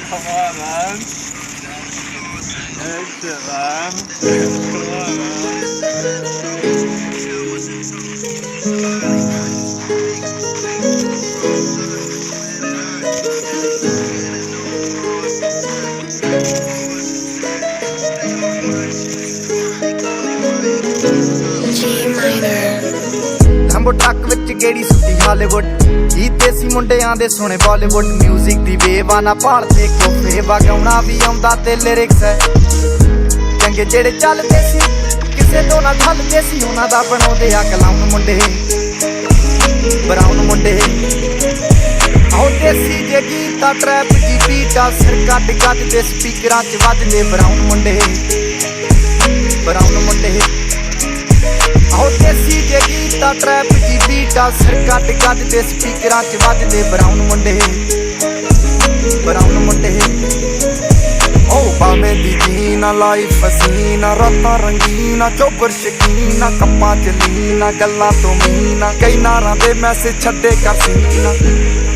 Come on, man. Exit, man. Come on, man. ਲੰਬੋ truck ਵਿੱਚ ਗੇੜੀ ਸੁੱਟੀ ਹਾਲੀਵੁੱਡ ਜੀਤੇ ਸੀ ਮੁੰਡਿਆਂ ਦੇ ਸੋਹਣੇ ਬਾਲੀਵੁੱਡ ਮਿਊਜ਼ਿਕ ਦੀ ਵੇਵਾ ਨਾ ਭਾਲਦੇ ਕੋਫੇ ਵਗਾਉਣਾ ਵੀ ਆਉਂਦਾ ਤੇ ਲਿਰਿਕਸ ਹੈ ਚੰਗੇ ਜਿਹੜੇ ਚੱਲਦੇ ਸੀ ਕਿਸੇ ਤੋਂ ਨਾ ਠੱਲਦੇ ਸੀ ਉਹਨਾਂ ਦਾ ਬਣਾਉਂਦੇ ਆ ਕਲਾਉਣ ਮੁੰਡੇ ਬਰਾਉਨ ਮੁੰਡੇ ਆਉ ਦੇਸੀ ਜੇ ਗੀਤਾ ਟਰੈਪ ਦੀ ਬੀਟਾ ਸਿਰ ਕੱਢ ਕੱਢ ਦੇ ਸਪੀਕਰਾਂ 'ਚ ਵੱਜਦੇ ਬਰਾਉਨ ਮੁੰਡੇ ਆਉ ਦੇਸੀ ਜੇ ਗੀਤਾ ਟਰੈਪ ਦੀ ਬੀਟਾ ਸਿਰ ਕੱਢ ਕੱਢ ਦੇ ਸਪੀਕਰਾਂ 'ਚ ਵੱਜਦੇ ਬਰਾਉਨ ਮੁੰਡੇ ਓ ਬਾਵੇਂ ਦੀ ਜੀਨਾ ਲਾਈਫ ਹਸੀਨਾ ਰਾਤਾਂ ਰੰਗੀਨਾ ਚੋਬਰ ਸ਼ਕੀਨਾ ਕੱਪਾਂ 'ਚ ਲੀਨਾ ਗੱਲਾਂ ਤੋਂ ਮੀਨਾ ਕਈ ਨਾਰਾਂ ਦੇ ਮੈਸੇਜ ਛੱਡੇ ਕਰ ਸੀਨਾ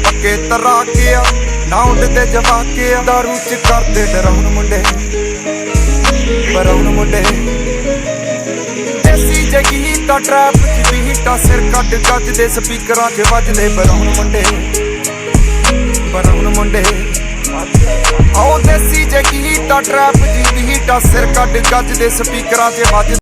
ਪੱਕੇ ਤਰਾਕਿਆ ਨਾ ਉੱਡਦੇ ਜਵਾਕਿਆ ਦਾਰੂ 'ਚ ਕਰਦੇ ਡਰਾਉਣ ਮੁੰਡੇ ਬਰਾਉਨ ਮੁੰਡੇ ਦੇਸੀ ਜੇ ਗੀਤਾ ਟਰੈਪ ਦੀ ਬੀਟਾ ਸਿਰ ਕੱਢ ਕੱਢ ਦੇ ਸਪੀਕਰਾਂ 'ਚ ਵੱਜਦੇ ਬਰਾਉਨ ਮੁੰਡੇ ਆਉ ਦੇਸੀ ਜੇ ਗੀਤਾ ਟਰੈਪ ਦੀ ਬੀਟਾ ਸਿਰ ਕੱਢ ਕੱਢ ਦੇ ਸਪੀਕਰਾਂ 'ਚ ਵੱਜਦੇ